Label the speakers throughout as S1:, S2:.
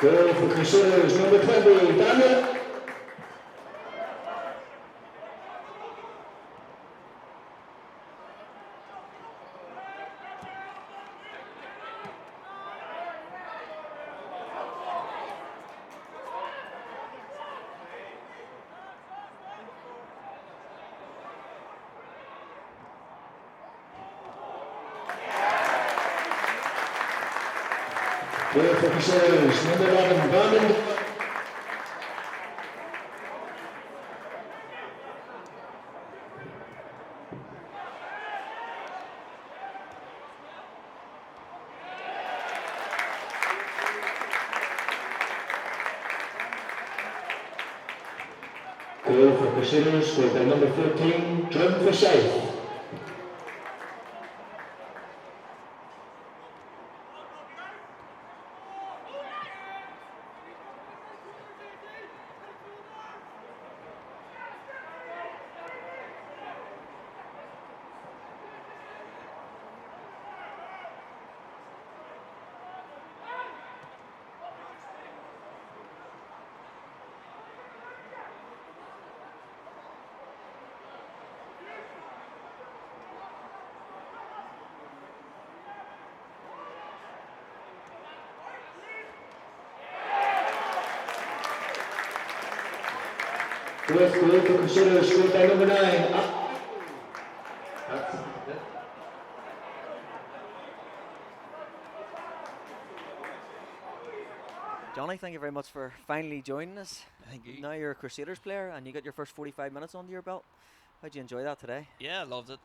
S1: Goal for Crusaders, number 20, Daniel. Goal for Crusaders, number 11, Bangor. Goal for Crusaders, scored by number 14, Jonny Frazer. Fourth goal for Crusaders, scored by number 9.
S2: Jonny, thank you very much for finally joining us.
S3: Thank you.
S2: Now you're a Crusaders player and you got your first 45 minutes under your belt. How'd you enjoy that today?
S3: Yeah, I loved it.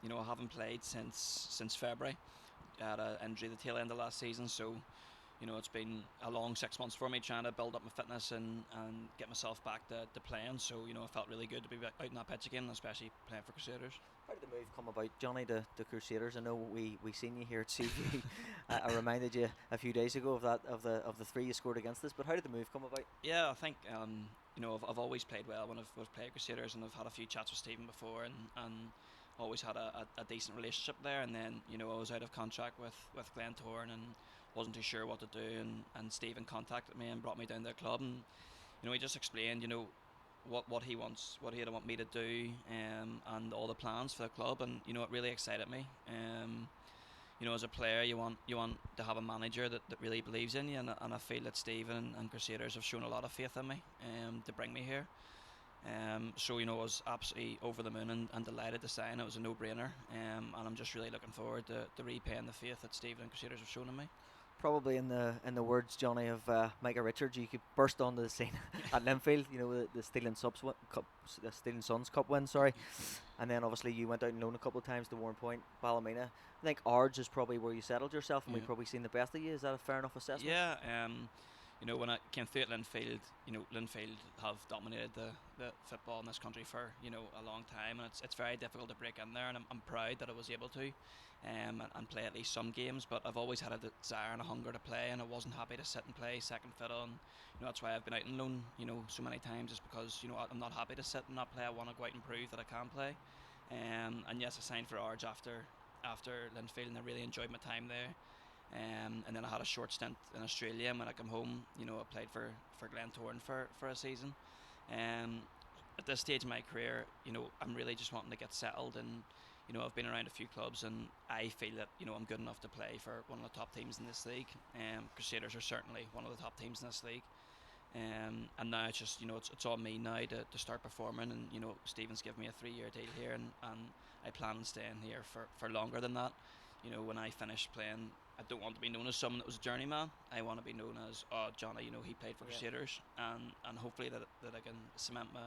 S3: You know, I haven't played since February. I had an injury at the tail end of last season, so you know it's been a long 6 months for me trying to build up my fitness and get myself back to playing. So you know, it felt really good to be back out in that pitch again, especially playing for Crusaders.
S2: How did the move come about, Jonny, to Crusaders? I know we seen you here at CV. I reminded you a few days ago of the 3 you scored against us. But how did the move come about?
S3: Yeah, I think you know I've always played well when I've played Crusaders, and I've had a few chats with Stephen before, and always had a decent relationship there. And then you know I was out of contract with Glentoran and wasn't too sure what to do, and Stephen contacted me and brought me down to the club, and you know he just explained what he wants, what he'd want me to do, and all the plans for the club, and you know it really excited me. You know, as a player, you want to have a manager that really believes in you, and I feel that Stephen and Crusaders have shown a lot of faith in me to bring me here. So you know, I was absolutely over the moon and delighted to sign. It was a no-brainer, and I'm just really looking forward to repaying the faith that Stephen and Crusaders have shown in me.
S2: Probably in the words, Jonny, of Micah Richards, you could burst onto the scene at Linfield. You know, the Steel and Sons Cup win, sorry, and then obviously you went out and loaned a couple of times to Warrenpoint, Ballymena. I think Ards is probably where you settled yourself, and we've probably seen the best of you. Is that a fair enough assessment?
S3: Yeah. You know, when I came through at Linfield, you know, Linfield have dominated the football in this country for, you know, a long time, and it's very difficult to break in there, and I'm proud that I was able to and play at least some games. But I've always had a desire and a hunger to play, and I wasn't happy to sit and play second fiddle, and you know that's why I've been out on loan, you know, so many times, is because you know I'm not happy to sit and not play. I want to go out and prove that I can play. And yes, I signed for Ards after Linfield, and I really enjoyed my time there. And then I had a short stint in Australia, and when I come home, you know, I played for Glentoran for a season. At this stage in my career, you know, I'm really just wanting to get settled, and you know, I've been around a few clubs, and I feel that you know I'm good enough to play for one of the top teams in this league. Crusaders are certainly one of the top teams in this league. And now it's just, you know, it's on me now to start performing, and you know, Stephen's given me a 3-year deal here, and I plan on staying here for longer than that. You know, when I finish playing, I don't want to be known as someone that was a journeyman. I want to be known as, oh, Jonny, you know, he played for Crusaders, and hopefully that I can cement my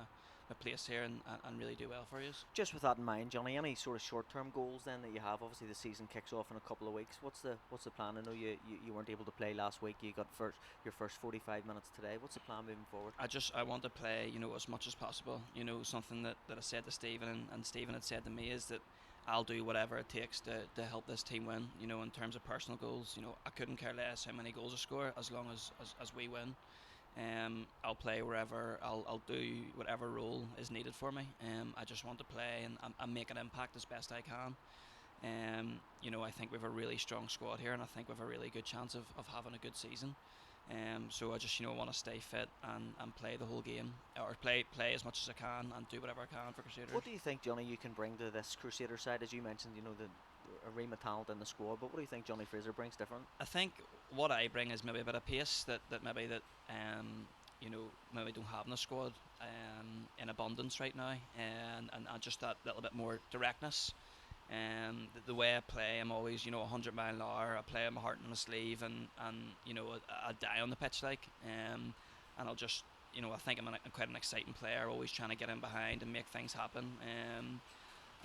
S3: place here and really do well for you.
S2: Just with that in mind, Jonny, any sort of short-term goals then that you have? Obviously the season kicks off in a couple of weeks. What's the plan? I know you weren't able to play last week. You got your first 45 minutes today. What's the plan moving forward?
S3: I want to play, you know, as much as possible. You know, something that I said to Stephen, and Stephen had said to me, is that I'll do whatever it takes to help this team win. You know, in terms of personal goals, you know, I couldn't care less how many goals I score as long as we win. I'll play wherever, I'll do whatever role is needed for me. I just want to play and make an impact as best I can. You know, I think we have a really strong squad here, and I think we have a really good chance of having a good season. So I just want to stay fit and play the whole game, or play as much as I can and do whatever I can for Crusaders.
S2: What do you think, Johnny, you can bring to this Crusader side? As you mentioned, the array of talent in the squad, but what do you think Jonny Frazer brings different?
S3: I think what I bring is maybe a bit of pace that maybe don't have in the squad in abundance right now, and just that little bit more directness. The way I play, I'm always 100 mile an hour. I play with my heart on my sleeve, and I die on the pitch and I'll just I think I'm quite an exciting player, always trying to get in behind and make things happen.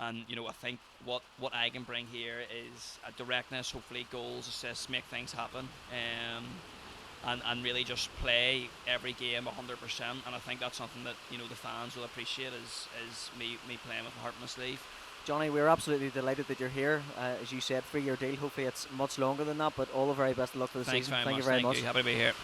S3: And I think what I can bring here is a directness, hopefully goals, assists, make things happen, and really just play every game 100%. And I think that's something that the fans will appreciate is me playing with my heart on my sleeve.
S2: Johnny, we're absolutely delighted that you're here. As you said, 3-year deal. Hopefully it's much longer than that, but all the very best of luck for the season.
S3: Thank you very much. Happy to be here.